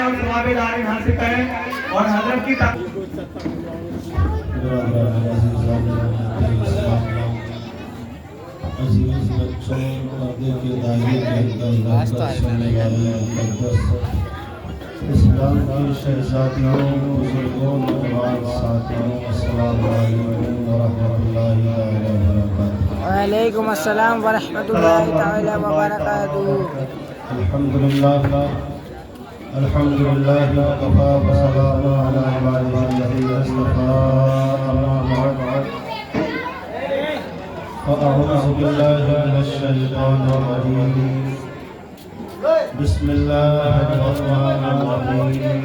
اور ثواب دارین حاصل کریں اور حضرت کی عزیز بچوں پردے کے دائرے کے اندر سننے والے مقدس اسلام کی شہزادیوں بزرگوں نوجوان ساتھیوں السلام علیکم ورحمۃ اللہ وبرکاتہ۔ وعلیکم السلام ورحمۃ اللہ تعالی وبرکاتہ۔ الحمدللہ وکفی وسلام علی عبادہ الذین اصطفی، اما بعد فأعوذ بالله من الشيطان الرجيم، بسم الله الرحمن الرحيم،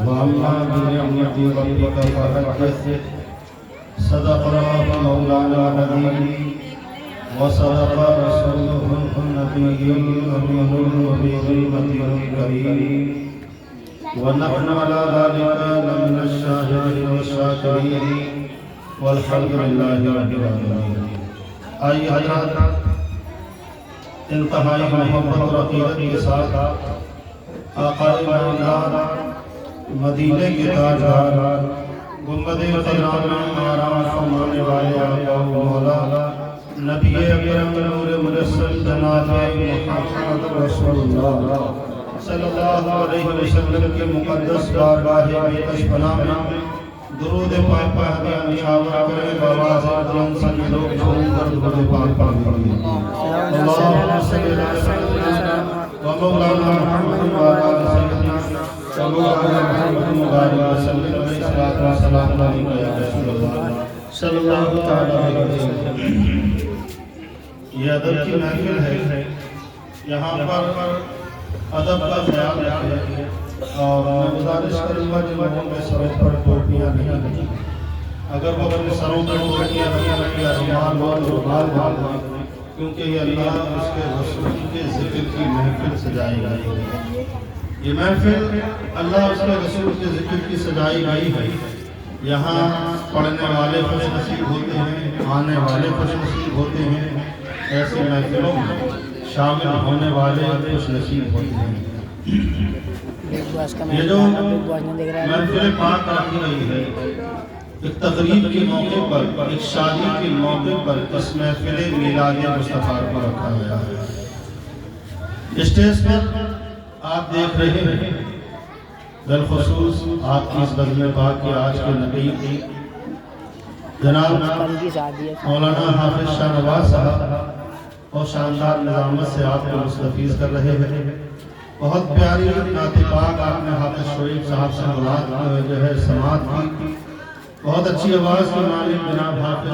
وأما بنعمة ربك فحدث، صدق الله مولانا العظيم وصدق رسوله النبي الأمين وبغيبته الكريم، ونحن على ذلك لمن الشاهدين والشاكرين والحمد للہ رب العالمین۔ آئیے حضرات انتہائی محبت اور عقیدت کے ساتھ آقا نامدار مدینے کے تاجدار گنبد خیرات میں آرام فرمانے والے آقا و مولا نبی اکرم نور مجسم جناب محمد رسول اللہ صلی اللہ علیہ وسلم کے مقدس بارگاہ اقدس پناہ میں درود پاک پڑھتے ہیں، نشاور کریں بآواز بلند سن لوگ جھوم کر درود پاک پڑھتے ہیں۔ اللہم صلی علی سیدنا و مولانا محمد وعلی سیدنا و مولانا محمد مبارک وسلم علیہ السلام علیکم یا رسول اللہ صلی اللہ علیہ وسلم۔ یہ ادب کی محفل ہے، یہاں پر ادب کا خیال رکھیں اور میں گزارش کروں گا جن لوگوں کے سروں پر ٹوپیاں نہیں ہیں، اگر وہ اپنے سروں پر ٹوپیاں نہیں رکھیں رومال ہو تو رومال باندھیں، کیونکہ یہ اللہ اس کے رسول کے ذکر کی محفل سجائی گئی ہے۔ یہ محفل اللہ اس کے رسول کے ذکر کی سجائی گئی ہے۔ یہاں پڑھنے والے خوش نصیب ہوتے ہیں، آنے والے خوش نصیب ہوتے ہیں، ایسی محفلوں میں شامل ہونے والے خوش نصیب ہوتے ہیں۔ یہ جو محفل پاک رکھی گئی ہے، ایک تقریب کے موقع پر، ایک شادی کے موقع پر اس محفل میلاد مصطفیٰ پر رکھا گیا ہے۔ اسٹیج پر آپ دیکھ رہے ہیں، بالخصوص آپ کی اس بزم پاک کی آج کے نقیب جناب مولانا حافظ شاہ نواز صاحب اور شاندار نظامت سے آپ کو مستفیض کر رہے ہیں۔ بہت پیاری نعت پاک آپ نے حافظ شعیب صاحب سے جو ہے سماعت کی، بہت اچھی آواز کی مالک جناب حافظ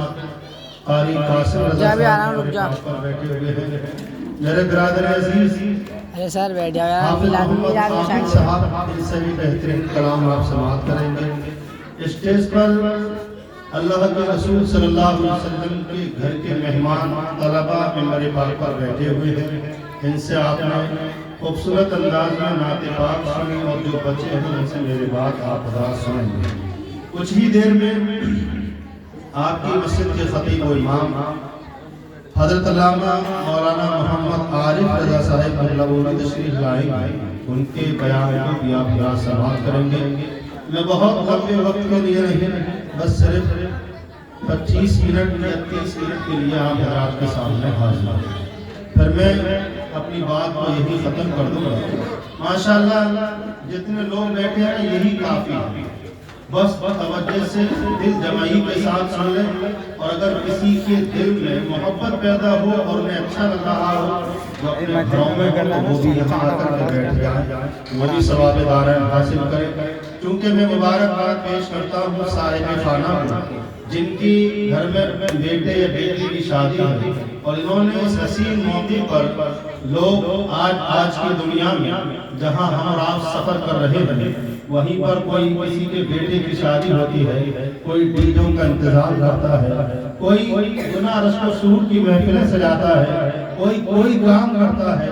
قاری قاسم رضا صاحب پر بیٹھے ہوئے ہیں۔ میرے برادر عزیز حافظ محمد حافظ صاحب ان سے بھی بہترین کلام آپ سماعت کریں گے۔ اسٹیج پر اللہ کے رسول صلی اللہ علیہ وسلم کے گھر کے مہمان طلبہ ممبر پاک پر بیٹھے ہوئے ہیں، ان سے آپ نے خوبصورت انداز میں نعت پاک سنی اور جو بچے ہیں ان سے میرے بات آپ حضرات سنیں گے۔ کچھ ہی دیر میں آپ کی مسجد کے خطیب و امام حضرت علامہ مولانا محمد عارف رضا صاحب مطلبوری تشریف لائیں گے، ان کے بیان کو بھی آپ حضرات سماعت کریں گے۔ میں بہت لمبے وقت کے لیے نہیں، بس صرف 25 منٹ یا 30 منٹ کے لیے آپ حضرات کے سامنے حاضر ہیں، پھر میں اپنی بات کو یہی ختم کر دوں گا۔ ماشاءاللہ جتنے لوگ بیٹھے ہیں یہی کافی ہے، بس توجہ سے دل جمعی کے ساتھ سن لیں، اور اگر کسی کے دل میں محبت پیدا ہو اور انہیں اچھا لگ رہا ہو وہ اپنے گھروں میں وہ بھی یہاں آ کر کے بیٹھ جائیں، وہ بھی ثواب دارین حاصل کریں۔ چونکہ میں مبارکباد پیش کرتا ہوں صاحب خانہ کو، جن کی گھر میں بیٹے یا بیٹی کی شادی ہے، اور انہوں نے اس حسین موقع پر لوگ آج کی دنیا میں جہاں ہم اور آپ سفر کر رہے ہیں، وہیں پر کوئی کسی کے بیٹے کی شادی ہوتی ہے، کوئی ڈیجوں کا انتظام کرتا ہے، کوئی گناہ رشک و سرور کی محفلیں سجاتا ہے، کوئی کام کرتا ہے،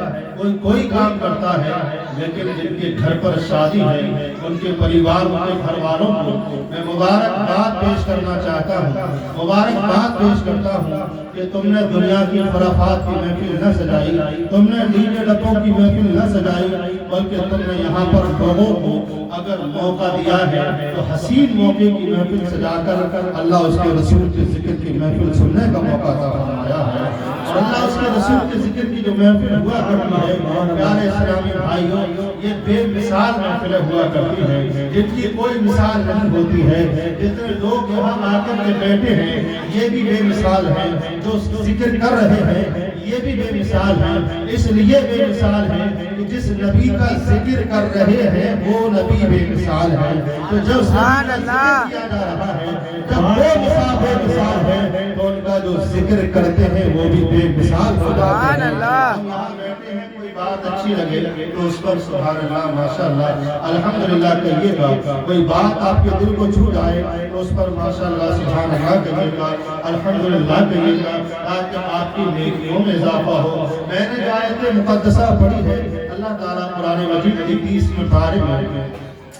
کوئی کام کرتا ہے، لیکن جن کے گھر پر شادی ہے ان کے پریوار، ان کے گھر والوں کو میں مبارکباد پیش کرنا چاہتا ہوں، مبارکباد پیش کرتا ہوں کہ تم نے دنیا کی خرافات کی محفل نہ سجائی، تم نے ڈیجے ڈبوں کی محفل نہ سجائی، بلکہ تم نے یہاں پر لوگوں کو اگر موقع دیا ہے تو حسین موقع کی محفل سجا کر اللہ اس کے رسول کے ذکر کی محفل سننے کا موقع عطا فرمایا ہے۔ اور اللہ اس کے رسول کے ذکر کی جو محفل ہوا کرتی ہے پیارے اسلامی بھائیوں، یہ بے مثال محفلیں ہوا کرتی ہیں جن کی کوئی مثال نہیں ہوتی ہے۔ جتنے لوگ یہاں آ کر کے بیٹھے ہیں یہ بھی بے مثال ہیں، جو ذکر کر رہے ہیں یہ بھی بے مثال ہیں، اس لیے بے مثال ہیں کہ جس نبی کا ذکر کر رہے ہیں وہ نبی بے مثال ہے۔ تو جب ذکر کیا جا رہا ہے، جب وہ مثال بے مثال ہے تو ان کا جو ذکر کرتے ہیں وہ بھی بے مثال ہو جاتے ہیں۔ ہم یہاں بیٹھے ہیں، کوئی بات اچھی لگے تو اس پر سبحان اللہ ماشاءاللہ الحمدللہ کہیے گا، کوئی بات آپ کے دل کو چھو جائے تو اس پر ماشاءاللہ سبحان اللہ کہیے گا، الحمدللہ کہیے گا، تاکہ آپ کی نیکیوں میں اضافہ ہو۔ میں نے جو آیت مقدسہ پڑھی ہے، اللہ تعالیٰ قرآن مجید کی 30ویں پارے میں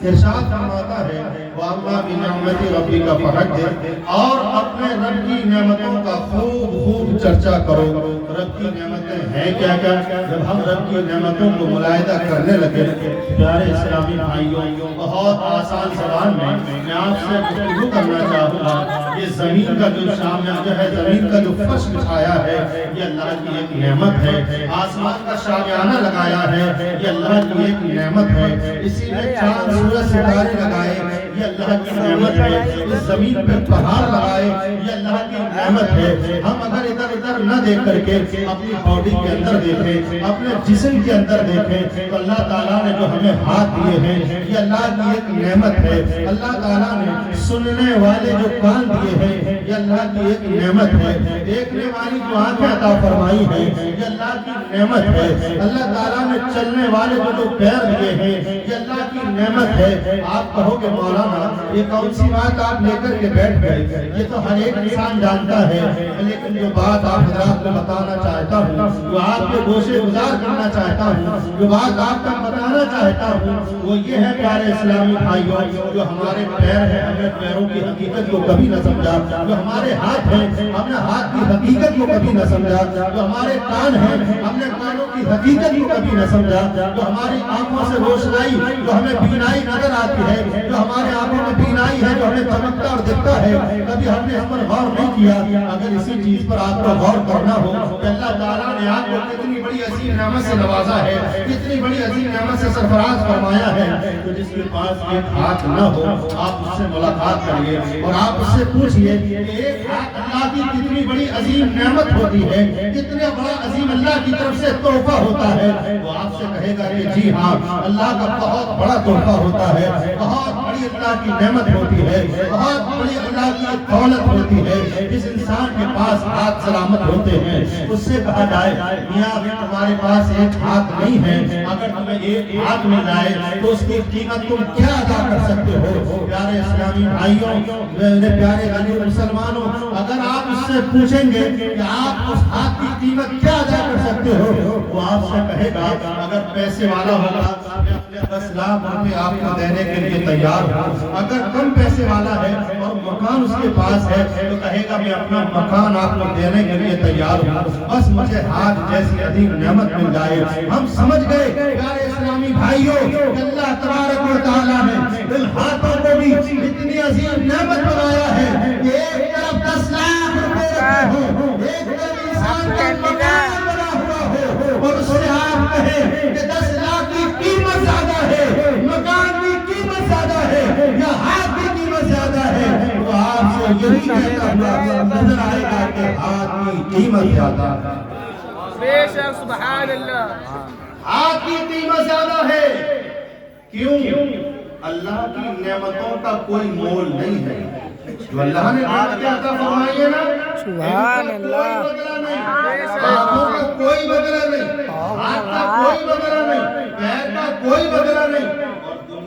ارشاد فرماتا ہے وَأَمَّا بِنِعْمَتِ رَبِّكَ فَحَدِّثْ، اور اپنے رب کی نعمتوں کا خوب چرچا کرو۔ رب کی نعمتیں ہیں کیا کیا؟ جب ہم رب کی نعمتوں کو ملاحظہ کرنے لگے پیارے اسلامی بھائیوں، بہت آسان زبان میں آپ سے گفتگو کرنا چاہوں گا۔ یہ زمین کا جو شامیانہ ہے، زمین کا جو فرش بچھایا ہے، یہ اللہ کی ایک نعمت ہے۔ آسمان کا شامیانہ لگایا ہے، یہ اللہ کی ایک نعمت ہے۔ اسی میں چاند سورج ستارے لگائے، یہ اللہ کی نعمت ہے۔ اس زمین پہ پہاڑ لگائے، یہ اللہ کی نعمت ہے۔ ہم اگر ادھر ادھر نہ دیکھ کر کے اپنی باڈی کے اندر دیکھیں، اپنے جسم کے اندر دیکھیں تو اللہ تعالیٰ نے جو ہمیں ہاتھ دیے ہیں یہ اللہ کی ایک نعمت ہے۔ اللہ تعالیٰ نے سننے والے جو کان دیے ہیں یہ اللہ کی ایک نعمت ہے۔ دیکھنے والی جو آنکھیں عطا فرمائی ہیں یہ اللہ کی نعمت ہے۔ اللہ تعالیٰ نے چلنے والے جو پیر دیے ہیں یہ اللہ کی نعمت ہے۔ آپ کہو گے مولانا یہ کون سی بات آپ لے کر کے بیٹھ گئے، یہ تو ہر ایک انسان جانتا ہے، لیکن جو بات آپ حضرات کو بتانا چاہتا ہوں، جو آپ کے گوشے گزار کرنا چاہتا ہوں، جو بات آپ کا بتانا چاہتا ہوں وہ یہ ہے پیارے اسلامی بھائیوں، جو ہمارے پیر ہیں ہم نے پیروں کی حقیقت کو کبھی نہ سمجھا، جو ہمارے ہاتھ ہیں ہم نے ہاتھ کی حقیقت کو کبھی نہ سمجھا، جو ہمارے کان ہیں ہم نے کانوں کی حقیقت کو کبھی نہ سمجھا، جو ہماری آنکھوں سے روشنائی جو ہمیں بینائی نظر آتی ہے، جو ہمارے آنکھوں میں بینائی ہے جو ہمیں چمکتا اور دکھتا ہے، کبھی ہم نے اس پر غور نہیں کیا۔ اگر اسی چیز پر آپ کو غور کرنا ہو کہ اللہ تعالیٰ نے آپ کو کتنی بڑی عظیم نعمت سے نوازا ہے، کتنی بڑی عظیم نعمت سے سرفراز فرمایا ہے، تو جس کے پاس ایک ہاتھ نہ ہو آپ اس سے ملاقات کریے اور آپ اس سے پوچھئے کہ ایک ہاتھ اللہ کی کتنی بڑی عظیم نعمت ہوتی ہے، کتنے بڑا عظیم اللہ کی طرف سے تحفہ ہوتا ہے۔ وہ آپ سے کہے گا کہ جی ہاں اللہ کا بہت بڑا تحفہ ہوتا ہے، بہت بڑی اللہ کی نعمت ہوتی ہے، بہت بڑی اللہ کی دولت ہوتی ہے۔ جس انسان کے پاس ہاتھ سلامت ہوتے ہیں اس سے کہا جائے میاں تمہارے پاس ایک ہاتھ نہیں ہے، اگر تمہیں ایک ہاتھ مل جائے تو اس کی قیمت تم کیا ادا کر سکتے ہو؟ پیارے اسلامی بھائیوں، میرے پیارے غنی مسلمانوں، اگر آپ اس سے پوچھیں گے کہ آپ اس ہاتھ کی قیمت کیا ادا کر سکتے ہو، وہ آپ سے کہے گا اگر پیسے والا ہوگا میں اپنے 10 لاکھ روپے آپ کو دینے کے لیے تیار ہوں، اگر کم پیسے والا ہے اور مکان اس کے پاس ہے تو کہے گا میں اپنا مکان آپ کو دینے کے لیے تیار ہوں، بس مجھے ہاتھ جیسی عظیم نعمت مل جائے۔ ہم سمجھ گئے پیارے اسلامی بھائیوں کہ اللہ تبارک و تعالیٰ نے ان ہاتھوں کو بھی اتنی عظیم نعمت بنایا ہے کہ ایک طرف 10 لاکھ روپے رکھے ہوں، ایک طرف انسان کا مکان بنا ہوا ہو اور اس سے آپ کہیں کہ 10 لاکھ کی قیمت زیادہ ہے، مکان کی قیمت زیادہ ہے یا ہاتھ کی قیمت زیادہ ہے، تو آپ سے یہی کہتا ہوا نظر آئے گا کہ ہاتھ کی قیمت زیادہ ہے۔ بے شک سبحان اللہ، ہاتھ کی قیمت زیادہ ہے۔ کیوں؟ اللہ کی نعمتوں کا کوئی مول نہیں ہے۔ جو اللہ نے نعمتیں عطا فرمائی ہے نا، سبحان اللہ، آنکھوں کا کوئی بدلہ نہیں، ہاتھ کا کوئی بدلہ نہیں، پیر کا کوئی بدلہ نہیں، اور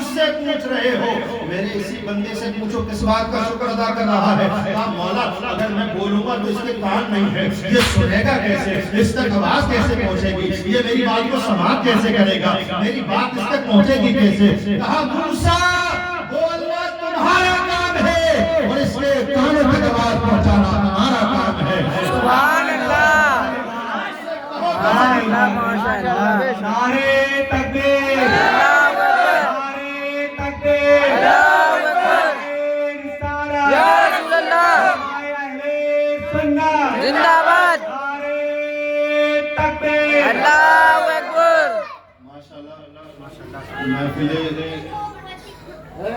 مجھ سے پوچھ رہے ہو میرے اسی بندے سے پوچھو کس بات کا شکر ادا کر رہا ہے. کہا مولا اگر میں بولوں گا تو اس کے کان نہیں ہے, یہ سنے گا کیسے, اس تک آواز کیسے پہنچے گی, یہ میری بات کو سماعت کیسے کرے گا, میری بات اس تک پہنچے گی کیسے. کہا موسیٰ بولنا تمہارا کام ہے اور اس کے کانوں تک آواز پہنچانا ہمارا کام ہے. سبحان اللہ, سبحان اللہ, ماشاء اللہ. نعرے تکبیر, اللہ اکبر, نعرے تکبیر, اللہ اکبر. رسالت, یا رسول اللہ, اہلِ سنت, زندہ باد. نعرے تکبیر. اللہ اکبر. ماشاءاللہ محفل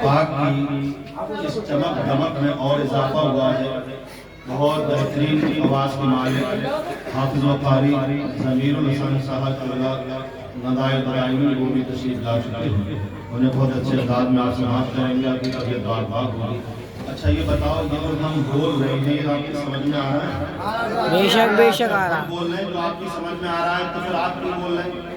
پاک کی اس چمک دمک میں اور اضافہ ہوا ہے. بہت بہترین آواز کے مالک حافظ و قاری ضمیر الحسن صاحب ندائے برائنی وہ بھی تشریف لا چکے ہیں. انہیں بہت اچھے انداز میں آپ سماعت کریں گے, آپ کی طبیعت بار بار ہوگی. اچھا یہ بتاؤ یہ جو ہم بول رہے ہیں یہ آپ کی سمجھ میں آ رہا ہے؟ بے شک بے شک آ رہا. بول رہے ہیں جو آپ کی سمجھ میں آ رہا ہے تو پھر آپ کیوں بول رہے ہیں؟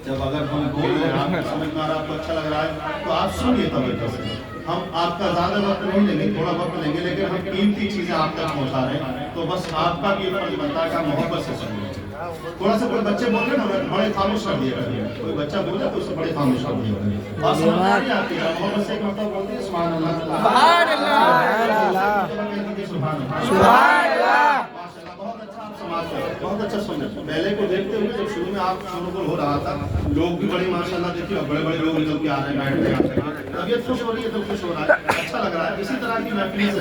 جب اگر ہم بول رہے ہیں آپ کو سمجھ میں آ رہا ہے, آپ کو اچھا لگ رہا ہے تو آپ سنیے توجہ سے. ہم آپ کا زیادہ وقت نہیں لیں گے, تھوڑا وقت لیں گے, لیکن ہم قیمتی چیزیں آپ تک پہنچا رہے ہیں تو بس آپ کا بھی فرض بنتا ہے کہ آپ محبت سے سنیے. تھوڑا سا کوئی بچے بول رہے ہیں نا بڑے خاموش کر دیا کریے, کوئی بچہ بولے تو اسے بڑے خاموش کر دیا کریے. بات سمجھ میں نہیں آتی ہے, محبت سے ایک مرتبہ بولتے ہیں سبحان اللہ, سبحان اللہ, سبحان اللہ, سبحان اللہ. بہت اچھا آپ سماعت کر رہے ہیں, بہت اچھا سن رہے ہیں. پہلے کو دیکھتے ہوئے جب شروع میں آپ شروع ہو رہا تھا لوگ بھی بڑے ماشاءاللہ دیکھیے بڑے بڑے لوگ نکل کے آ رہے ہیں, بیٹھ رہے ہیں, طبیعت خوش ہو رہی ہے, تو خوش ہو رہا ہے, اچھا لگ رہا ہے. اسی طرح کی محفل سے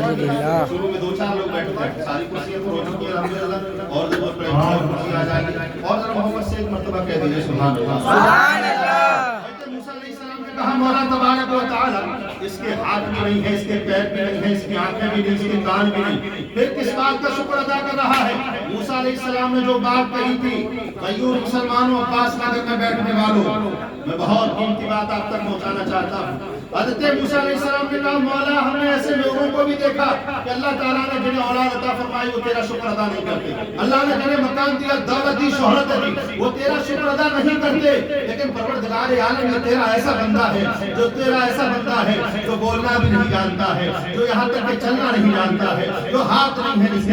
شروع میں 2-4 لوگ بیٹھے تھے, ساری کرسیاں تو ہو چکی ہیں الحمدللہ, اور ضرورت پڑے گی کرسی آ جائے گی. اور ذرا محبت سے ایک مرتبہ کہہ دیجیے سبحان اللہ, سبحان اللہ. موسیٰ علیہ السلام نے کہا مولا تبارک و تعالی اس کے ہاتھ بھی نہیں ہے, اس کے پیر بھی نہیں ہے, اس کی آنکھیں بھی نہیں, اس کے کان بھی نہیں, پھر کس بات کا شکر ادا کر رہا ہے؟ موسیٰ علیہ السلام نے جو بات کہی تھی, غیور مسلمانوں عباس نگر میں بیٹھنے والوں, میں بہت قیمتی بات آپ تک پہنچانا چاہتا ہوں. حضرت موسیٰ علیہ السلام نے کہا مولا ہم نے ایسے لوگوں کو بھی دیکھا کہ اللہ تعالیٰ نے جنہیں اولاد عطا فرمائی وہ تیرا شکر ادا نہیں کرتے, اللہ نے جنہیں مکان دیا, دولت دی, شہرت دی, وہ تیرا شکر ادا نہیں کرتے. لیکن پروردگار عالم یہ تیرا ایسا بندہ ہے, جو تیرا ایسا بندہ ہے جو بولنا بھی نہیں جانتا ہے, جو یہاں تک کہ چلنا نہیں جانتا ہے, جو ہاتھ نہیں ہے جس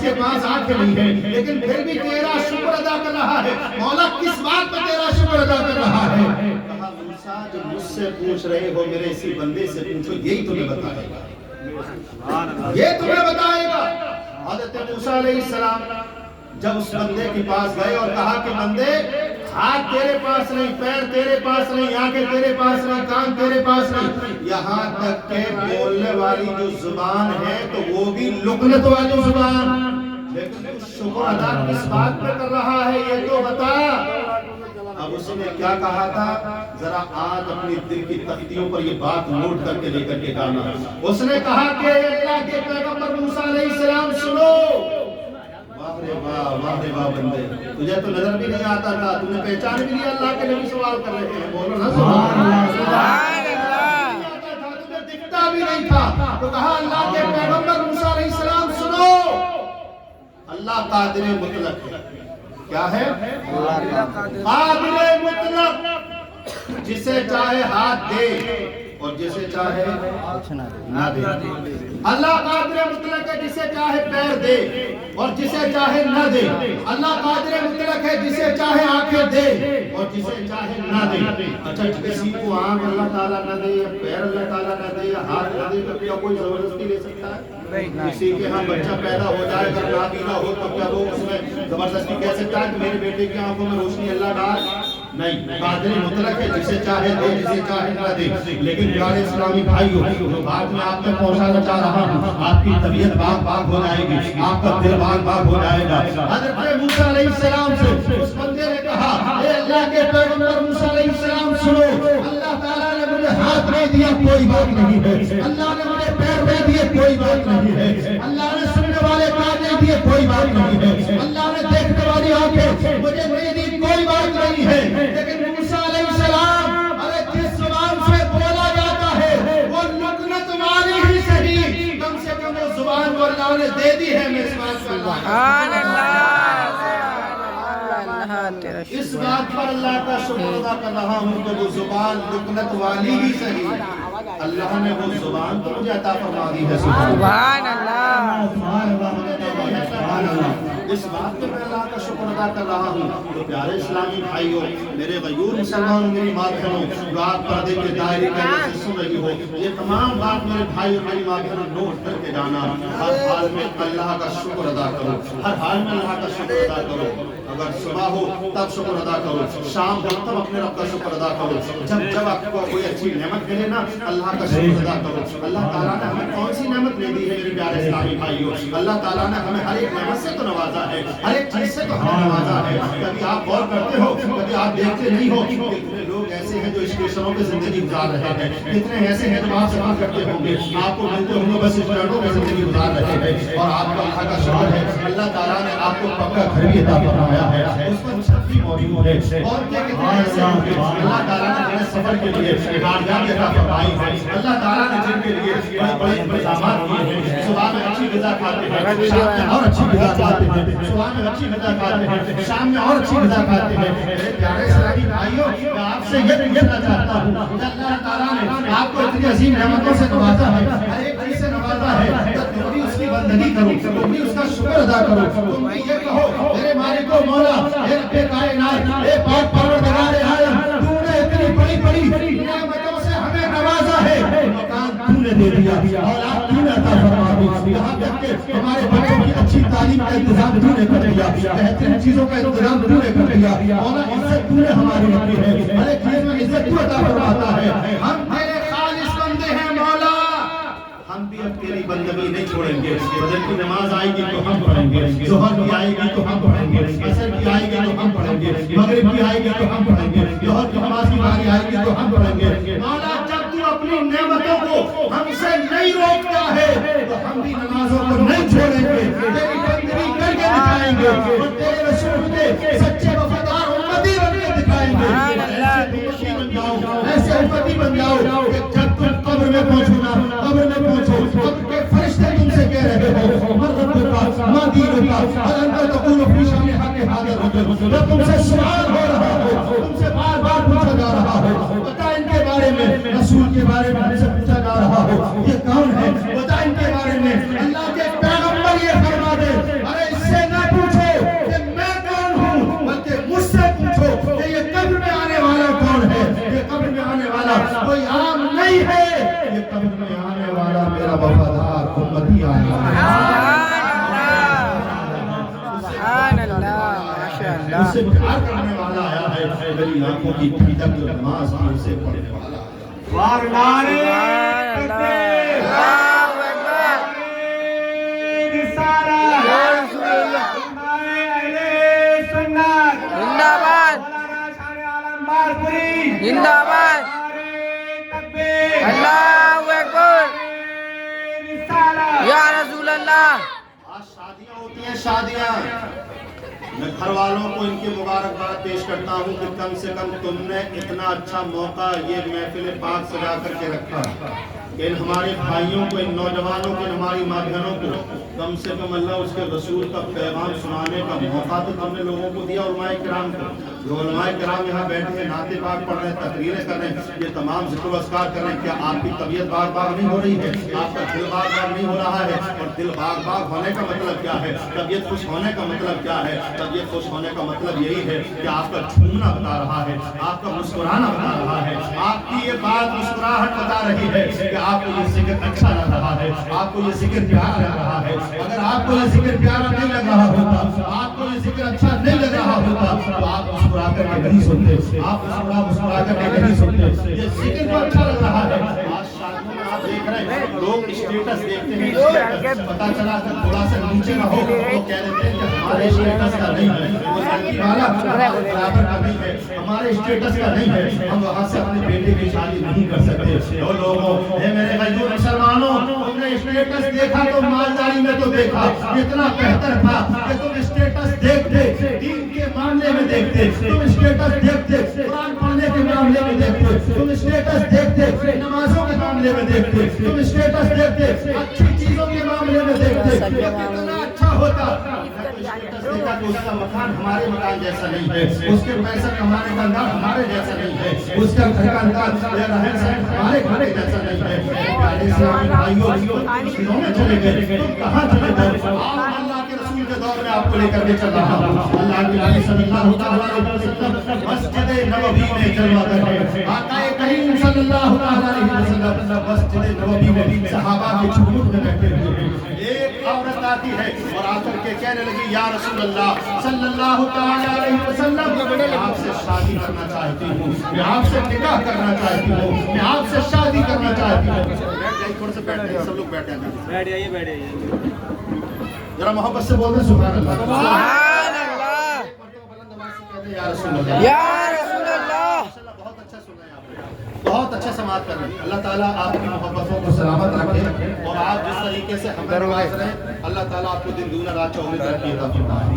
کے پاس آنکھیں نہیں ہے, لیکن پھر بھی تیرا شکر ادا کر رہا ہے. مولا کس بات پر تیرا شکر ادا کر رہا ہے؟ کہا موسیٰ جو مجھ سے پوچھ رہے ہو میرے اسی بندے سے پوچھو, یہی تمہیں بتائے گا, یہ تمہیں بتائے گا. حضرت موسیٰ علیہ السلام جب اس بندے کے پاس گئے اور کہا کہ بندے ہاتھ تیرے پاس نہیں, پیر تیرے پاس نہیں, آنکھیں تیرے پاس نہیں, کان تیرے پاس نہیں, یہاں تک کہ بولنے والی جو زبان ہے تو وہ بھی لکنت والی زبان, لیکن تو شکر ادا کس بات پہ کر رہا ہے یہ تو بتا. اب اس نے کیا کہا تھا, ذرا آج اپنی دل کی تختیوں پر یہ بات نوٹ کر کے لے کر کے گانا. اس نے کہا کہ اللہ کے پیغمبر موسیٰ علیہ السلام سنو. واہ رے واہ بندے, تجھے تو نظر بھی نہیں آتا تھا, تم نے پہچان بھی لیا اللہ کے نبی سوال کر رہے ہیں, بولو نا سبحان اللہ, سبحان اللہ. تمہیں دکھتا بھی نہیں تھا تو کہا اللہ کے پیغمبر موسیٰ علیہ السلام سنو, اللہ قادر مطلق ہے. کیا ہے؟ قادر مطلق, جسے چاہے ہاتھ دے اور جسے چاہے نہ دے. اللہ قادر مطلق ہے, جسے چاہے پیر دے اور جسے چاہے نہ دے. اللہ قادر مطلق ہے, جسے چاہے آنکھیں دے اور جسے چاہے نہ دے. اچھا کسی کو آنکھ اللہ تعالیٰ نہ دے, یا پیر اللہ تعالیٰ نہ دے, یا ہاتھ نہ دے, تو کیا کوئی زبردستی لے سکتا ہے؟ کسی کے ہاں بچہ پیدا ہو جائے اگر نابینا ہو تو کیا وہ اس میں زبردستی کہہ سکتا ہے کہ میرے بیٹے کی آنکھوں میں روشنی اللہ ڈال؟ نہیں, قادر مطلق ہے, جسے چاہے دے جسے چاہے نہ دے. لیکن پیارے اسلامی بھائیوں, جو بات میں آپ تک پہنچانا چاہ رہا ہوں, آپ کی طبیعت پاک ہو جائے گی, آپ کا دل پاک ہو جائے گا. حضرت موسیٰ علیہ السلام سے اس بندے نے کہا, اے اللہ کے پیغمبر موسیٰ علیہ السلام سنو, اللہ تعالیٰ نے مجھے ہاتھ نہیں دیا کوئی بات نہیں ہے, اللہ نے مجھے پیر نہیں دیے کوئی بات نہیں ہے, اللہ نے سننے والے کان نہیں دیے کوئی بات نہیں ہے, اللہ نے دیکھنے والی آنکھیں مجھے نہیں دی کوئی بات نہیں ہے. لیکن موسیٰ علیہ السلام, ارے جس زبان سے بولا جاتا ہے وہ لکنت والی ہی صحیح, کم سے کم وہ زبان کو اللہ نے دے دی ہے. میں اس بات کا سبحان اللہ, اللہ تیرا اس شکر. بات بات پر اللہ کا شکر ادا کر رہا ہوں کہ وہ زبان لکنت والی ہی صحیح اللہ نے وہ زبان تو مجھے عطا فرما دی ہے سبحان اللہ سبحان اللہ اس بات پر میں اللہ کا شکر ادا کر رہا ہوں تو پیارے اسلامی بھائیوں میرے غیور مسلمانوں میری ماں بہنوں جو آپ پردے کے دائرے کے اندر سے سن رہی ہو یہ تمام بات میرے بھائی اور میری ماں بہنوں نوٹ کر کے جانا ہر حال میں اللہ کا شکر ادا کرو ہر حال میں اللہ کا شکر ادا کرو اگر صبح ہو تب شکر ادا کرو شام ہو تب اپنے رب کا شکر ادا کرو جب آپ کو کوئی اچھی نعمت ملے نا اللہ کا شکر ادا کرو اللہ تعالیٰ نے ہمیں کون سی نعمت دے دی ہے میرے پیارے اسلامی بھائیوں اللہ تعالیٰ نے ہمیں ہر ایک نعمت سے تو نوازا ہے ہر ایک چیز سے تو ہمیں نوازا ہے کبھی آپ غور کرتے ہو کبھی آپ دیکھتے نہیں ہو کتنے لوگ ایسے ہیں جو اسٹیشنوں پہ زندگی گزار رہے ہیں کتنے ایسے ہیں جو آپ سفر کرتے ہوں گے آپ کو ملتے ہوں گے بس اسٹینڈوں پہ زندگی گزار رہے ہیں اور آپ کا اللہ کا شکر ہے اللہ تعالیٰ نے آپ کو پکا گھر بھی عطا فرمایا ہے اس پر چھت بھی موجود ہے اور کیا کتنے ایسے ہوں گے اللہ تعالیٰ نے جنہیں سفر کے لیے کامیابی عطا فرمائی ہے اللہ تعالیٰ نے جن کے لیے بڑے بڑے انتظامات کیے ہیں صبح میں اچھی غذا کھاتے ہیں شام میں اور اچھی غذا کھاتے ہیں صبح میں اچھی غذا کھاتے ہیں شام میں اور اچھی غذا کھاتے ہیں میرے پیارے اسلامی بھائیوں میں آپ سے یہ پوچھنا چاہتا ہوں کہ اللہ تعالیٰ نے آپ کو اتنی عظیم نعمتوں سے نوازا ہے ہر ایک چیز سے نوازا ہے تو تم بھی اس کی بندگی کرو تم بھی اس کا شکر ادا کرو تم بھی یہ کہو میرے مالک و مولا اے رب کائنات اے پاک پروردگار عالم تو نے اتنی بڑی بڑی نعمتوں سے ہمیں نوازا ہے مکان تو نے دے دیا اولاد تو نے عطا فرما دی یہاں تک کہ ہمارے بچوں کی اچھی تعلیم کا انتظام تو نے کر دیا بہترین چیزوں کا انتظام تو نے کر دیا اور عزت تو نے ہماری رکھی ہے ہر ایک چیز میں عزت تو عطا فرماتا ہے ہم تیرے خالص بندے ہیں مولا ہم بھی اب تیری بندگی نہیں چھوڑیں گے فجر کی نماز آئے گی تو ہم پڑھیں گے ظہر کی آئے گی تو ہم پڑھیں گے عصر کی آئے گی تو ہم پڑھیں گے مغرب کی آئے گی تو ہم پڑھیں گے ظہر کی نماز کی باری آئے گی تو ہم پڑھیں گے مولا جب تو اپنی نعمتوں کو ہم سے نہیں روکتا ہے تو ہم بھی نمازوں کو نہیں چھوڑیں گے تیری بندگی کر کے دکھائیں گے اور تیرے رسول کے سچے وفادار امتی بن کے دکھائیں گے ایسے امتی بن جاؤ کہ جب تم قبر میں پہنچو نا قبر میں پہنچو قبر کے فرشتے تم سے کہہ رہے ہو من ربک ما دینک هل انت تقول فی شان حق هذا الرجل جب تم سے سوال ہو رہا ہو تم سے بار بار پوچھا جا رہا ہو بتا ان کے بارے میں رسول کے بارے میں ہم سے پوچھا جا رہا ہو یہ کون ہے بتا ان کے بارے میں اللہ کے پیغمبر یہ فرما دے ارے اس سے نہ پوچھو کہ میں کون ہوں بلکہ مجھ سے پوچھو کہ یہ قبر میں آنے والا کون ہے یہ قبر میں آنے والا کوئی عام نہیں ہے یہ قبر میں آنے والا میرا وفادار امتی آیا سبحان اللہ ماشاءاللہ اس سے پیار کرنے والا آیا ہے میری آنکھوں کی ٹھنڈک جو نماز کی اسے پڑھنے والا وارنارے تکبیر اللہ اکبر رسالہ یا رسول اللہ اہل سنت زندہ باد مولانا شان عالم بارپوری زندہ باد تکبیر اللہ اکبر رسالہ یا رسول اللہ آج شادیاں ہوتی ہیں شادیاں میں گھر والوں کو ان کی مبارکباد پیش کرتا ہوں کہ کم سے کم تم نے اتنا اچھا موقع یہ محفل پاک سجا کر کے رکھا کہ ان ہمارے بھائیوں کو ان نوجوانوں کو ہماری ماں بہنوں کو کم سے کم اللہ اس کے رسول کا پیغام سنانے کا موقع تو تم نے لوگوں کو دیا علماء کرام کو جو علماء کرام یہاں بیٹھے ہیں نعت پاک پڑھ رہے ہیں تقریریں کر رہے ہیں یہ تمام ذکر و اذکار کر رہے ہیں کیا آپ کی طبیعت باغ باغ نہیں ہو رہی ہے آپ کا دل باغ باغ نہیں ہو رہا ہے اور دل باغ باغ ہونے کا مطلب کیا ہے طبیعت خوش ہونے کا مطلب کیا ہے طبیعت خوش ہونے کا مطلب یہی ہے کہ آپ کا جھومنا بتا رہا ہے آپ کا مسکرانا بتا رہا ہے آپ کی یہ بات مسکراہٹ بتا رہی ہے کہ آپ کو یہ ذکر اچھا لگ رہا ہے آپ کو یہ ذکر پیارا لگ رہا ہے اگر آپ کو یہ ذکر پیارا نہیں لگ رہا ہوتا آپ کو یہ ذکر اچھا نہیں لگ رہا ہوتا تو آپ مسکرا کر کے نہیں سنتے آپ مسکرا کر کے نہیں سنتے یہ ذکر تو اچھا لگ رہا ہے آج شادیوں میں آپ دیکھ رہے ہیں لوگ اسٹیٹس دیکھتے ہیں پتا چلا کہ تھوڑا سا نیچے نہ ہو تو کہہ دیتے ہیں کہ ہمارے اسٹیٹس کا نہیں ہے وہ لڑکی والا برابر کا نہیں ہے ہمارے اسٹیٹس کا نہیں ہے ہم وہاں سے اپنے بیٹے کی شادی نہیں کر سکتے وہ لوگوں اے میرے غیور مسلمانوں تم نے اسٹیٹس دیکھا تو مالداری میں تو دیکھا اتنا بہتر تھا کہ تم اسٹیٹس دیکھتے دین کے معاملے میں دیکھتے تم اسٹیٹس دیکھتے قرآن پڑھنے کے معاملے میں دیکھتے تم اسٹیٹس دیکھتے نمازوں کے معاملے میں دیکھتے تم اسٹیٹس دیکھتے اچھی چیزوں کے معاملے میں دیکھتے کتنا اچھا ہوتا تو اس کا مکان ہمارے مکان جیسا نہیں ہے، اس کے پیسہ کمانے کا انداز ہمارے جیسا نہیں ہے، اس کا گھر کا انداز یا رہن سہن ہمارے گھر جیسا نہیں ہے۔ بھائیوں میں چلے گئے تو کہاں چلے گئے؟ اللہ کے رسول کے دور میں آپ کو لے کر کے چل رہا ہوں۔ اللہ کے نبی صلی اللہ علیہ وسلم مسجد نبوی میں جلوہ گر ہے۔ آقا کریم صلی اللہ علیہ وسلم مسجد نبوی میں صحابہ کے جھوٹ میں بیٹھے ہوئے ہیں۔ ایک عورت آتی ہے اور آ کر کے کہنے لگی یا رسول اللہ صلی اللہ علیہ وسلم میں آپ سے شادی کرنا چاہتی ہوں، میں آپ سے نکاح کرنا چاہتی ہوں، میں آپ سے شادی کرنا چاہتی ہوں۔ تھوڑے سے بیٹھ جائیں، سب لوگ بیٹھ جائیں، بیٹھ جائیے ذرا محبت سے بول دیں سبحان اللہ، سبحان اللہ، یا رسول اللہ، یا رسول اللہ۔ بہت اچھا سنا ہے آپ نے، بہت اچھا سماعت کر رہے ہیں۔ اللہ تعالیٰ آپ کی محبتوں کو سلامت رکھے اور آپ جس طریقے سے ہمیں نواز رہے ہیں، اللہ تعالیٰ آپ کو دن دگنا رات چوگنی ترقی عطا فرمائے۔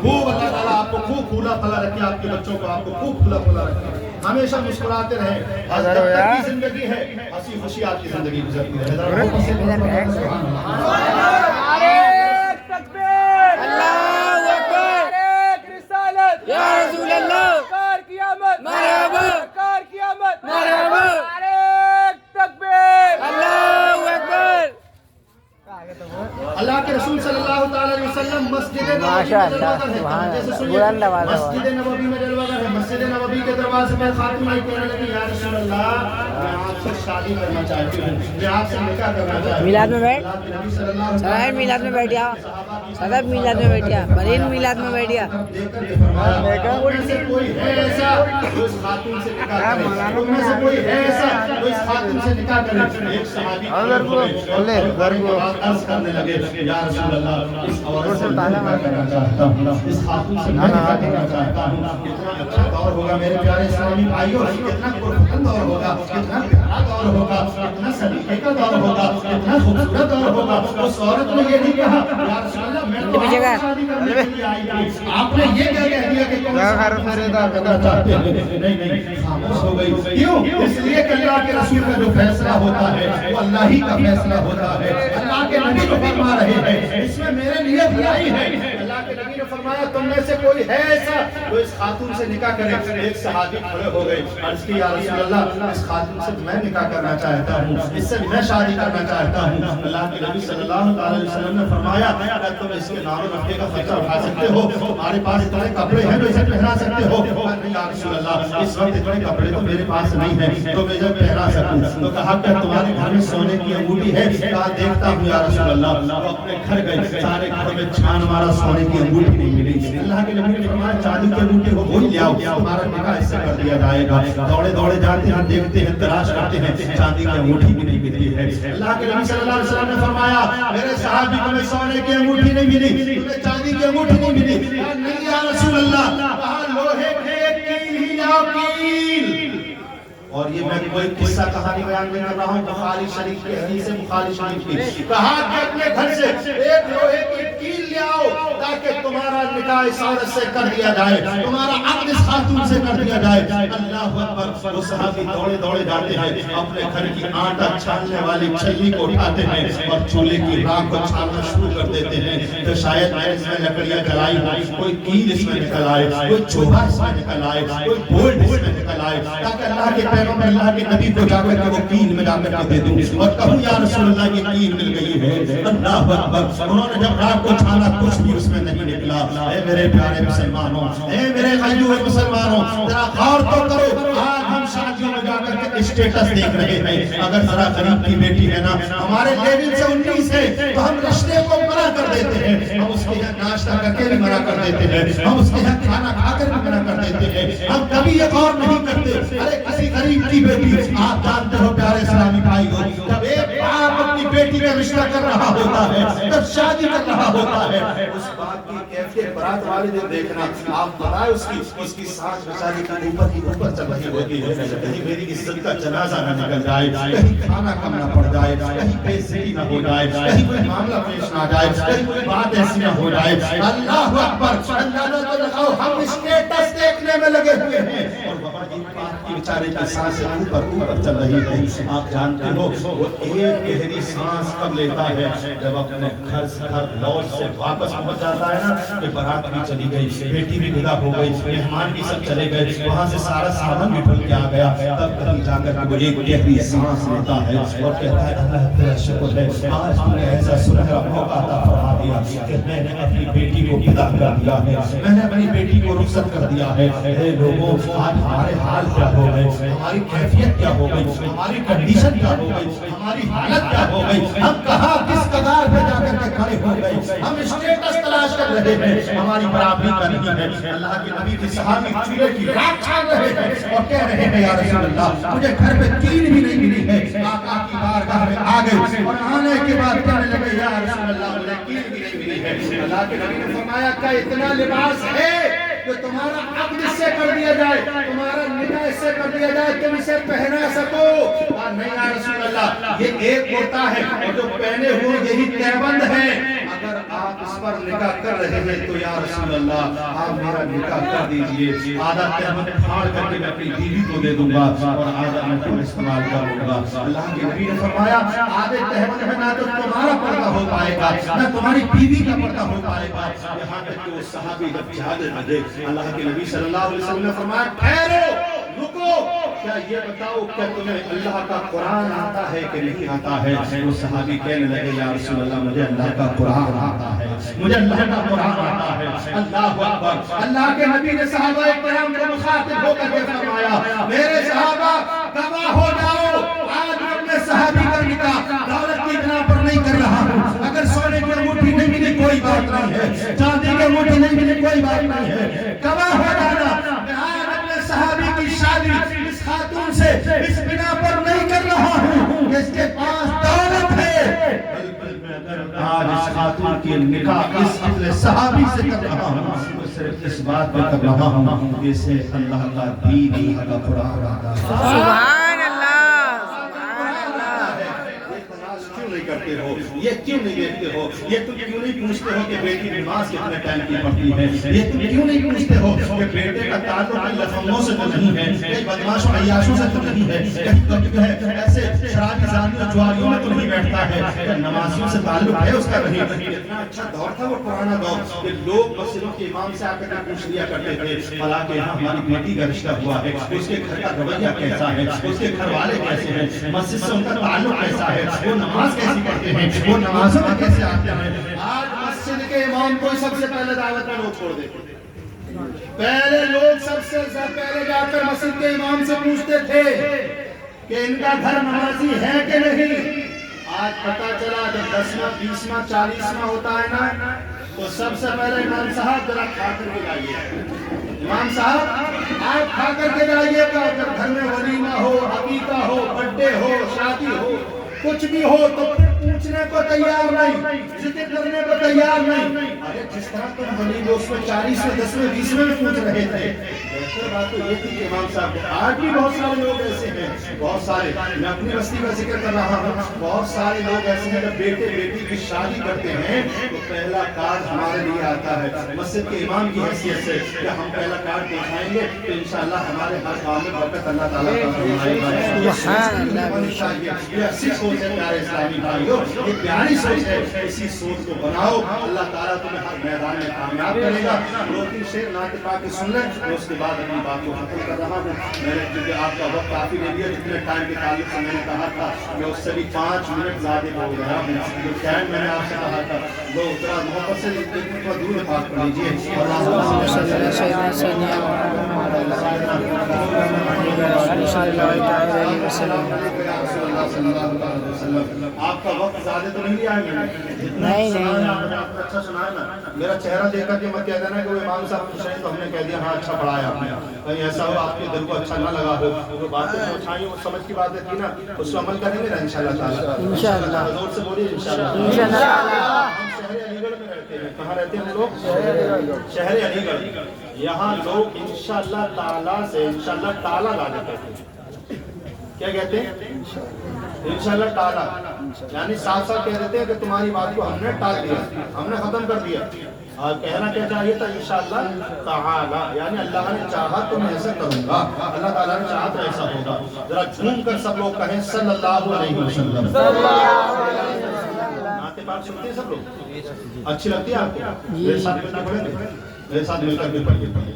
خوب اللہ تعالیٰ آپ کو خوب پھولا پھلا رکھے، آپ کے بچوں کو آپ کو خوب پھولا پھلا رکھے، ہمیشہ مسکراتے رہیں۔ جب تک کی زندگی ہے ہنسی خوشی آپ کی زندگی گزرتی ہے۔ اللہ اکبر، یا رسول اللہ، مرحبا، مرحبا، اللہ اکبر۔ اللہ کے رسول صلی اللہ تعالی علیہ وسلم مسجد نبوی میں جلوہ گر ہے۔ جیسے سنیے مسجد نبوی میں جلوہ گر ہے، مسجد نبوی کے دروازے پر خاتون آئی کہنے لگی یا رسول اللہ میں آپ سے شادی کرنا چاہتی ہوں، میں آپ سے نکاح کرنا چاہتی ہوں۔ میلاد میں بیٹھ، اللہ کے نبی صلی اللہ علیہ سرائر میلاد میں بیٹھیا، صدب میلاد میں بیٹھیا، برین میلاد میں بیٹھیا۔ ان میں سے کوئی ہے ایسا جو اس خاتون سے نکاح کرے، ان میں سے کوئی ہے ایسا جو اس خاتون سے نکاح کرے۔ ایک صحابی عرض کرنے لگے یا رسول اللہ اس عورت سے نکاح کرنا چاہتا ہوں، اس خاتون سے نکاح کرنا چاہتا ہوں۔ کتنا اچھا دور ہوگا میرے پیارے اسلامی بھائیوں، کتنا پرفکر دور ہوگا، کتنا پیارا دور ہوگا، کتنا سلیقے کا دور ہوگا، کتنا خوبصورت دور ہوگا۔ اس عورت نے یہ نہیں کہا یا رسول اللہ میں تو آپ سے شادی کرنے کے لیے آئی تھی، آپ نے یہ کیا کہہ دیا کہ کون سا کرنا چاہتے ہیں؟ نہیں خاموش ہو گئی۔ کیوں؟ اس لیے کہ اللہ کے رسول کا جو فیصلہ ہوتا ہے وہ اللہ ہی کا فیصلہ ہوتا ہے۔ اللہ کے نبی کو فرما رہے ہیں اس میں میرے لیے بھلائی ہے۔ اللہ کے نبی نے فرمایا تم میں سے کوئی ہے ایسا جو اس خاتون سے نکاح کرے۔ ایک صحابی کھڑے ہو گئے، عرض کی یا رسول اللہ اس خاتون سے میں نکاح کرنا چاہتا ہوں، اس سے میں شادی کرنا چاہتا ہوں۔ اللہ کے نبی صلی اللہ علیہ وسلم نے فرمایا اگر تم اس کے نام و نقطے کا خرچہ اٹھا سکتے ہو، تمہارے پاس اتنے کپڑے ہیں جو اسے پہنا سکتے ہو۔ نہیں یا رسول اللہ اس وقت اتنے کپڑے تو میرے پاس نہیں ہیں تو میں جب پہنا سکوں۔ تو کہا کہ تمہارے گھر میں سونے کی انگوٹھی ہے؟ کہا دیکھتا ہوں یا رسول اللہ۔ وہ اپنے گھر گئے، سارے گھر میں چھان مارا، سونے کی انگوٹھی نہیں ملی۔ اللہ کے نبی نے فرمایا چاندی کی انگوٹھی کو وہی لے آؤ، تمہارا نکاح اس سے کر دیا جائے گا۔ دوڑے دوڑے جاتے ہیں، دیکھتے ہیں، تلاش کرتے ہیں، چاندی کی انگوٹھی بھی نہیں ملتی ہے۔ اللہ کے نبی صلی اللہ علیہ وسلم نے فرمایا میرے صحابی کو سونے کی انگوٹھی نہیں ملی، تمہیں چاندی کی انگوٹھی نہیں ملی؟ نہیں یا رسول اللہ، کہا لوہے کے کیل ہی لاؤ، کیل۔ اور یہ میں کوئی قصہ کہانی بیان نہیں کر رہا ہوں، بخاری شریف کی حدیث ہے، بخاری شریف کی۔ کہا کہ اپنے گھر سے ایک لوہے کی کیل لے آؤ تاکہ تمہارا نکاح اس عورت سے کر دیا جائے، تمہارا عقد اس خاتون سے کر دیا جائے۔ اللہ اکبر۔ وہ صحابی دوڑے دوڑے جاتے ہیں، اپنے گھر کی آٹا چھاننے والی چھلنی کو اٹھاتے ہیں اور چولہے کی راکھ کو چھاننا شروع کر دیتے ہیں کہ شاید میں اس میں لکڑیاں جلائی ہوں، کوئی کیل اس میں نکل آئے، کوئی چوبا اس میں نکل آئے، کوئی بولٹ اس میں نکل آئے، تاکہ اللہ کے پیغمبر اللہ کے نبی کو جا کر کے وہ کیل میں جا کر کے دے دوں اور کہوں یا رسول اللہ یہ کیل مل گئی ہے۔ اللہ اکبر۔ انہوں نے جب رات کو چھانا کچھ بھی اس میں نہیں نکلا۔ اے میرے پیارے مسلمانوں، اے میرے غیور مسلمانوں، ذرا غور تو کرو۔ آج ہم شادیوں میں جا کر کے اسٹیٹس دیکھ رہے ہیں، اگر ذرا غریب کی بیٹی ہے نا ہمارے لیول سے 19 ہے تو ہم رشتے کو منع کر دیتے ہیں، ہم اس کے یہاں ناشتہ کر کے بھی منع کر دیتے ہیں، ہم اس کے یہاں کھانا کھا کر بھی منع کر دیتے ہیں۔ ہم کبھی یہ غور نہیں کرتے ارے کسی غریب کی بیٹی، آپ جانتے ہو پیارے اسلامی بھائیوں، جب ایک باپ اپنی بیٹی کا رشتہ کر رہا ہوتا ہے، جب شادی کر رہا ہوتا ہے، اس بات کی کیفیت برات والے دن دیکھنا، آپ بتائیں اس کی سانس بیچاری کا اوپر چل رہی ہوتی ہے، کہیں میری عزت کا جنازہ نہ نکل جائے، کہیں کھانا کم نہ پڑ جائے، کہیں بے عزتی نہ ہو جائے، کہیں کوئی معاملہ پیش نہ جائے، کہیں کوئی بات ایسی نہ ہو جائے۔ اللہ اکبر۔ اندازہ تو لگاؤ ہم اسٹیٹس دیکھنے میں لگے ہوئے ہیں اور بابا جی بات کی بیچارے کی سانسیں اوپر اوپر چل رہی ہے. آپ جانتے ہو وہ ایک گہری سانس کب لیتا ہے جب اپنے گھر لوٹ سے واپس پہنچ جاتا ہے نا کہ بارات بھی چلی گئی, بیٹی بھی ودا ہو گئی, مہمان بھی سب چلے گئے, وہاں سے سارا سامان بھی ڈھل کے آ گیا, تب کہیں جا کر وہ ایک گہری سانس لیتا ہے اور کہتا ہے اللہ تیرا شکر ہے آج تم نے ایسا سنہرا موقع عطا فرما دیا کہ میں نے اپنی بیٹی کو ودا کر دیا ہے, میں نے اپنی بیٹی کو رخصت کر دیا ہے. اے لوگوں آج ہمارے حال کیا ہو گئے, ہماری کیفیت کیا ہو گئی, ہماری کنڈیشن کیا ہو گئی, ہماری حالت کیا ہو گئی, ہم کہاں کس قدار پہ جا کر کے کھڑے ہو گئے, ہم اسٹیٹس تلاش کر رہے ہیں, ہماری برابری کرنی ہے. اللہ کے نبی کے صحابی چولہے کی رات چھان رہے ہیں اور کہہ رہے ہیں یا رسول اللہ مجھے گھر پہ چین بھی نہیں ملی ہے, آقا کی بارگاہ میں آ گئے اور آنے کے بعد کہنے لگے یا رسول اللہ مجھے چین بھی نہیں ملی ہے. اللہ کے نبی نے فرمایا کیا اتنا لباس ہے کہ تمہارا عقد اس سے کر دیا جائے, تمہارا نکاح اس سے کر دیا جائے, تم اسے پہنا سکو؟ نہیں یا رسول اللہ یہ ایک ہوتا ہے اور جو پہنے ہوئے یہی تہبند ہے, اگر آپ اس پر نکاح کر رہے ہیں تو یا رسول اللہ آپ میرا نکاح کر دیجئے, آدھا تہبند پھاڑ کر کے میں اپنی بیوی کو دے دوں گا اور آدھا میں خود استعمال کر لوں گا. اللہ کے نبی نے فرمایا آدھے تہبند میں نہ تو تمہارا پردہ ہو پائے گا نہ تمہاری بیوی کا پردہ ہو پائے گا. یہاں تک کہ وہ صحابی جب جھاگے لگے اللہ کے نبی صلی اللہ علیہ وسلم نے فرمایا ٹھہرو رکو, کیا یہ بتاؤ کیا تمہیں اللہ کا قرآن آتا ہے کہ نہیں آتا ہے؟ وہ صحابی کہنے لگے یا رسول اللہ مجھے اللہ کا قرآن آتا ہے, مجھے اللہ کا قرآن آتا ہے. اللہ اکبر. اللہ کے نبی نے صحابہ کرام کو مخاطب ہو کر کے فرمایا میرے صحابہ گواہ ہو جاؤ, آج میں اپنے صحابی کا نکاح دولت کی بنا پر نہیں کر رہا ہوں. اگر سونے کی انگوٹھی نہیں ملی کوئی بات نہیں ہے, چاندی کی انگوٹھی نہیں ملی کوئی بات نہیں ہے, گواہ ہو جانا میں آج اپنے صحابی کی شادی اس خاتون سے اس بنا پر نہیں کر رہا ہوں کہ اس کے پاس دولت ہے, آج اس خاتون کی نکاح اس اپنے صحابی سے کر رہا ہوں, صرف اس بات پہ کر رہا ہوں کہ اسے اللہ کا دین اللہ کا قرآن آتا ہے. سبحان اللہ, سبحان اللہ. کیوں نہیں کرتے ہو, یہ کیوں نہیں دیکھتے ہو, یہ تم کیوں نہیں پوچھتے ہو کہ بیٹی نماز کتنے ٹائم کی پڑھتی ہے, یہ تم کیوں نہیں پوچھتے ہو کہ بیٹے کا تعلق لفظوں سے تو نہیں ہے, کئی بدماشوں عیاشوں سے تو نہیں ہے, ایسے شرابی زانیوں جواریوں میں تو نہیں بیٹھتا ہے, نمازیوں سے تعلق ہے اس کا نہیں. اتنا اچھا دور تھا وہ پرانا دور کہ لوگ مسجدوں کے امام سے آ کر پوچھ لیا کرتے تھے حالانکہ یہاں ہماری بیٹی کا رشتہ ہوا ہے, اس کے گھر کا رویہ کیسا ہے, اس کے گھر والے کیسے ہیں, مسجد سے ان کا تعلق کیسا ہے, وہ نماز کیسی پڑھتے ہیں, وہ نمازوں میں کیسے آتے ہیں. آج مسجد کے امام کو سب سے پہلے دعوت میں لوگ چھوڑ دیتے, پہلے لوگ سب سے پہلے جا کر مسجد کے امام سے پوچھتے تھے کہ ان کا گھر نمازی ہے کہ نہیں. آج پتہ چلا جب 10واں 20واں 40واں ہوتا ہے نا تو سب سے پہلے امام صاحب ذرا کھا کر کے جائیے, امام صاحب آپ کھا کر کے جائیے گا. جب گھر میں ولیمہ ہو, عقیقہ ہو, برتھڈے ہو, شادی ہو, کچھ بھی ہو تو پھر پوچھنے کو تیار نہیں, ذکر کرنے کو تیار نہیں. ارے جس طرح تم ولیمہ اس میں 40 میں 10 میں 20 میں پوچھ رہے تھے, بہتر بات تو یہ تھی کہ امام صاحب آج بھی بہت سارے لوگ ایسے ہیں, بہت سارے, میں اپنی بستی کا ذکر کر رہا ہوں, بہت سارے لوگ ایسے ہیں جب بیٹے بیٹی کی شادی کرتے ہیں تو پہلا کارڈ ہمارے لیے آتا ہے مسجد کے امام کی حیثیت سے کہ ہم پہلا کارڈ پہنچائیں گے تو انشاءاللہ ہمارے ہر کام میں برکت اللہ تعالیٰ کا فرمائے گا. یہ اچھی سوچ ہے پیارے اسلامی بھائیوں, یہ پیاری سوچ ہے, اسی سوچ کو بناؤ, اللہ تعالیٰ تمہیں ہر میدان میں کامیاب کرے گا. 2-3 شعر نعت پاک کے سن لیں اور اس کے بعد اپنی بات کو ختم کر رہا ہوں. میں نے کیونکہ آپ کا وقت کافی لے لیا, جتنے ٹائم کے تعلق سے میں نے کہا تھا میں اس سے بھی 5 منٹ زیادہ ہو گیا ہوں. جو ٹائم میں نے آپ سے کہا تھا وہ اتنا محبت سے اتنا دور پاک کر لیجیے. آپ کا وقت زیادہ تو نہیں لیا ہے میں نے, نہیں اچھا سنایا نا, میرا چہرہ دیکھ کر کے مت کہہ دینا کہ وہ امام صاحب پوچھ رہے ہیں تو ہم نے کہہ دیا ہاں اچھا پڑھایا آپ نے, کہیں ایسا ہو آپ کے دل کو اچھا نہ لگا ہو. جو باتیں پہنچائی وہ سمجھ کی باتیں تھی نا, اس کو عمل کریں گے نا انشاءاللہ تعالیٰ. زور سے بولیے انشاءاللہ. ہم شہر علی گڑھ میں رہتے ہیں, کہاں رہتے ہیں لوگ؟ شہر علی گڑھ. یہاں لوگ انشاءاللہ تعالیٰ سے انشاءاللہ تعالیٰ لانے کہتے ہیں. کیا کہتے ہیں؟ انشاءاللہ ٹالا، یعنی صاف صاف کہہ دیتے ہیں کہ تمہاری بات کو ہم نے ٹال دیا، ہم نے ختم کر دیا. اور کہنا کیا چاہیے تھا؟ انشاءاللہ تعالی، یعنی اللہ نے چاہا تو میں ایسا کروں گا، اللہ تعالیٰ نے چاہا تو ایسا ہوگا. ذرا جھوم کر سب لوگ کہیں صلی اللہ علیہ وسلم. نعت پاک سنتے ہیں سب لوگ؟ اچھی لگتی ہے آپ کو؟ میرے ساتھ مل کر پڑھیں گے، میرے ساتھ مل کر کے پڑھیے.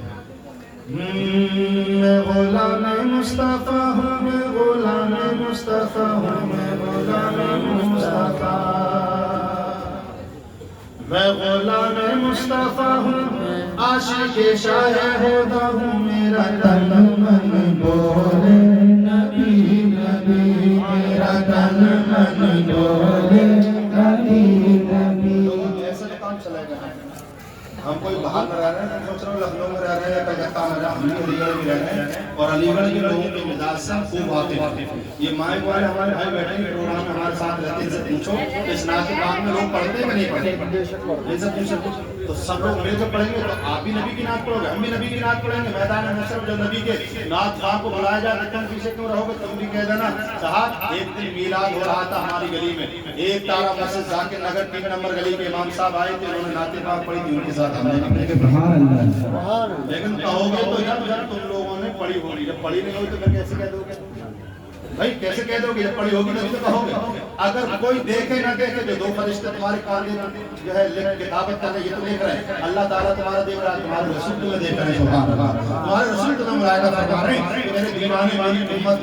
میں غلام مصطفیٰ ہوں، میں غلام مصطفیٰ ہوں، میں غلام مصطفیٰ، میں غلام مصطفیٰ ہوں، عاشق شاہ خدا ہوں. میرا تن من بولے نبی نبی، میرا تن من بولے نبی نبی. ایسا کام چلے گا. ہم کوئی باہر میں رہ رہے ہیں، سوچ رہے ہیں لکھنؤ میں رہ رہے ہیں، کلکتہ میں رہ رہے ہیں، ہم بھی علی گڑھ میں رہ رہے ہیں، اور علی گڑھ کے لوگوں کے مزاج سے خوب آتے ہیں. یہ مائک والے ہمارے بھائی بیٹھے ہیں پروگرام میں ہمارے ساتھ رہتے ہیں، ان سے پوچھو اس نعت پاک میں لوگ پڑھتے ہیں کہ نہیں پڑھتے؟ ان سے پوچھو تو سب لوگ مل کر پڑھیں گے تو آپ بھی نبی کی نعت پڑھو گے، ہم بھی نبی کی نعت پڑھیں گے. میدان محشر جب نبی کے نعت خواہ کو بلایا جائے تم پیچھے کیوں رہو گے؟ تم بھی کہہ دینا صاحب ایک دن میلاد ہو رہا تھا ہماری گلی میں، ایک تارا مسجد ذاکر نگر 3 نمبر گلی کے امام صاحب آئے تھے، انہوں نے نعت پاک پڑھی تھی، ان کے ساتھ ہم نے. لیکن کہو گے تو یار تم لوگوں نے پڑھی ہوگی، جب پڑھی نہیں ہوئی تو پھر کیسے کہہ دو گے بھائی؟ کیسے کہہ دو گے؟ جب پڑھی ہوگی تو کہو گے. اگر کوئی دیکھے نہ دیکھے جو 2 فرشتے تمہارے کاندھے جو ہے کتابت کر رہے ہیں، یہ تو دیکھ رہے ہیں، اللہ تعالیٰ تمہارا دیکھ رہا ہے، تمہارے رسول تمہیں دیکھ رہے ہیں. سبحان اللہ. تمہارے رسول تمہیں ملائکہ فرما رہے ہیں کہ میرے دیوانے میری امت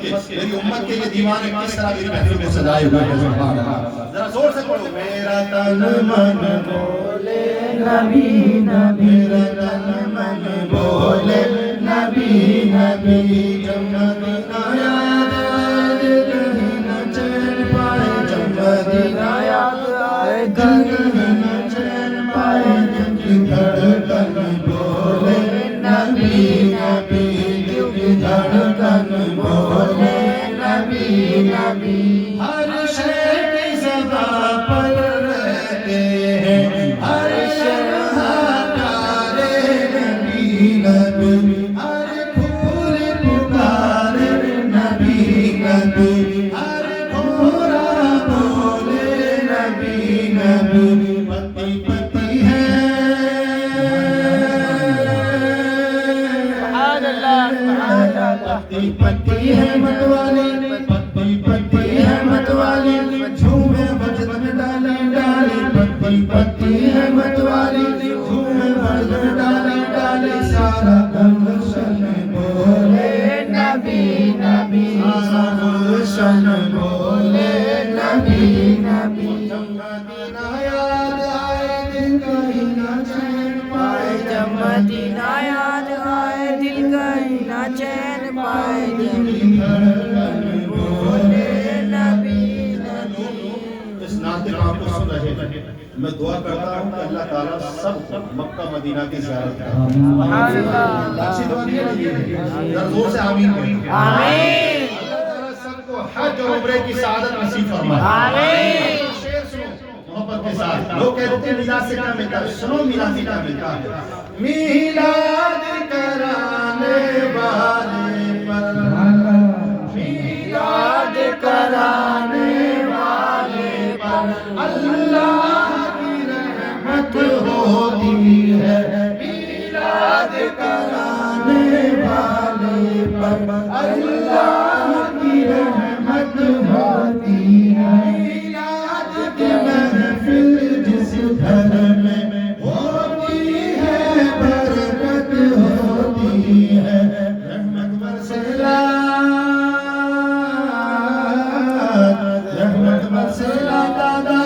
کے یہ دیوانے کس طرح میری محفل میں سجائے ہوئے ہیں. سبحان اللہ. ذرا زور سے پڑھو. میرا تن من بولے نبی نبی، میرا تن من بولے نبی نبی. جب مدینہ یاد آئے کہیں نہ چین پائے، جب مدینہ یاد آئے کہیں نہ چین پائے، دل کی دھڑکن بولے نبی نبی، دل کی دھڑکن بولے نبی نبی. ہر شے کی سزا پر رہتے ہیں، ہر شرح پیارے نبی نبی، ہر پھول پکارے نبی نبی، ہر گھوڑا بولے نبی نبی. پتی پتی ہے پتی پتی ہے متوالی، پتی پتی ہے متوالی، جھومے بجن ڈالے ڈالے. پتی پتی ہے متوالی، جھومے بجن ڈالے ڈالے. سارا گلشن بولے نبی نبی، سارا گلشن بولے نبی نبی. جب مدینہ یاد آئے دل کہیں نہ چین پائے، جب مدینہ یاد آئے دل کہیں نہ چین پائے، دھڑکن بولے نبی نبی. اس نعت پاک کو سن رہے ہیں. میں دعا کرتا ہوں کہ اللہ تعالیٰ سب کو مکہ مدینہ کی زیارت کرے. سبحان اللہ. اچھی دعا نہیں ہے؟ ذرا زور سے آمین کہیں. آمین. اللہ تعالیٰ سب کو حج اور عمرے کی سعادت نصیب فرمائے. آمین. شعر سنو محبت کے ساتھ. لوگ کہتے ہیں میلاد سے کیا ملتا ہے؟ سنو میلاد سے کیا ملتا ہے. میلاد کرانے والے پر، میلاد کرانے والے پر اللہ کی رحمت ہوتی ہے. میلاد کرانے والے پر اللہ کی رحمت ہوتی ہے. میلاد کی محفل جس گھر میں ہوتی ہے برکت ہوتی ہے. رحمت برسلا، رحمت برسلا دادا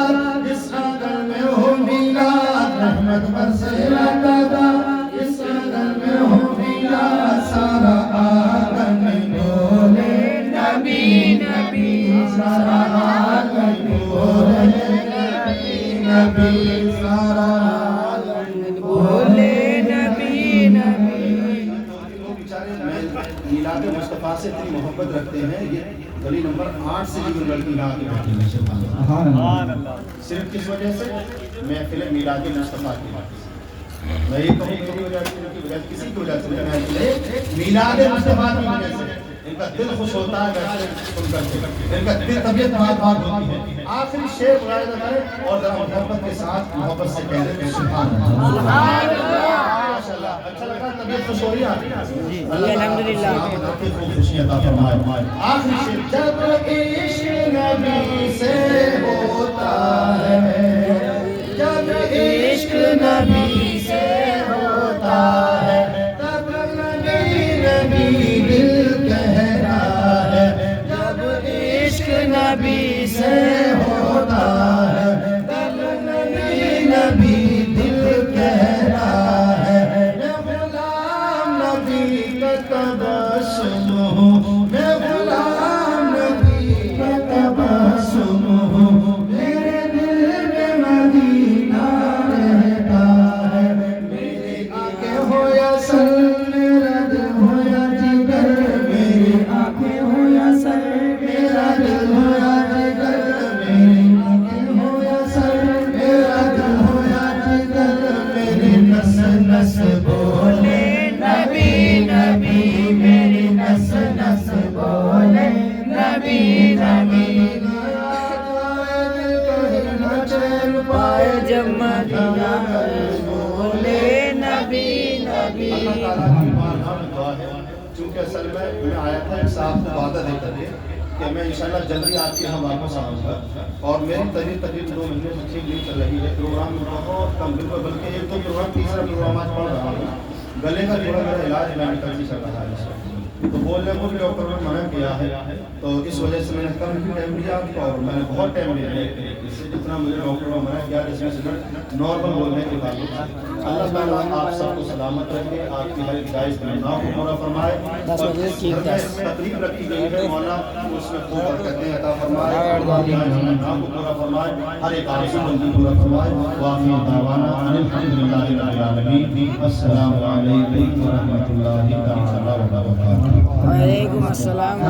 اس آنگن میں ہو میلاد. رحمت برسلا دادا اس آنگن میں ہو میلاد. سارا آنگن بولے نبی نبی، سارا آنگن بولے نبی نبی، سارا آنگن بولے نبی نبی. لوگ بیچارے میلاد مصطفیٰ سے اتنی محبت رکھتے ہیں. یہ گلی نمبر 8 سے بھی لڑکی نہ آتی ہے. سبحان اللہ. صرف کس وجہ سے؟ محفل میلاد مصطفیٰ کی وجہ سے. میں یہ کہوں میری وجہ سے، کسی کی وجہ سے، محفل میلاد مصطفیٰ کی وجہ سے ان کا دل خوش ہوتا ہے ویسے سن کر کے، ان کا دل طبیعت بات ہوتی ہے۔ آخری شعر ملاحظہ کریں اور ذرا محبت کے ساتھ محبت سے کہہ دیں سبحان اللہ۔ ماشاءاللہ اچھا لگا، طبیعت خوش ہو رہی ہے جی الحمدللہ، خوب خوشی عطا فرمائے۔ آخری شعر، جب عشق نبی سے ہوتا ہے، جب عشق نبی سے ہوتا ہے، تب نبی دل کہہ رہا ہے، جب عشق نبی سے ہوتا ہے، تب نبی دل کہہ رہا ہے، میں غلام نبی کا تبسم ہوں، میں غلام نبی کا تبسم ہوں، میرے دل میں مدینہ رہتا ہے، میری آنکھیں ہو یا سر، میرا دل ہو یا جگر، میری آنکھیں ہو یا سر، میرا دل ہو یا جگر، میری آنکھیں ہو یا سر، میرا دل ہو یا جگر، میری نس نس بولے نبی نبی، میری نس نس بولے نبی نبی، چین پائے جب مدینہ بولے نبی نبی۔ اللہ تعالیٰ کی بارگاہ دعا ہے، چونکہ اصل میں آیا تھا ایک صاحب کو وعدہ دے کر کے کہ میں انشاءاللہ جلدی آپ کے یہاں واپس آؤں گا، اور میری طبیعت تقریباً 2 مہینے سے ٹھیک نہیں چل رہی ہے، پروگرام میں بہت کم، بالکل بلکہ 1-2 پروگرام، تیسرا پروگرام آج پڑھ رہا ہوں، گلے کا تھوڑا میرا علاج میں کرتی چل رہا ہے، تو بولنے کو بھی ڈاکٹر نے منع کیا ہے، تو اس وجہ سے میں نے کم بھی ٹائم لیا اور میں نے بہت ٹائم لیا ہے، اس سے جتنا مجھے ڈاکٹر نے منع کیا جس میں سے نارمل بولنے کے تعلق سے اللہ تعالیٰ آپ سب کو سلامت رکھے، آپ کی ہر جائز تمنا کو پورا فرمائے، اور جس گھر میں تقریب رکھی گئی ہے مولا اس میں خوب برکتیں عطا فرمائے، اللہ کی تمنا کو پورا فرمائے، ہر ایک آرزو بندی پورا فرمائے، وآخر دعوانا ان الحمدللہ رب العالمین، السلام علیکم ورحمۃ اللہ تعالی وبرکاتہ۔ وعلیکم السلام۔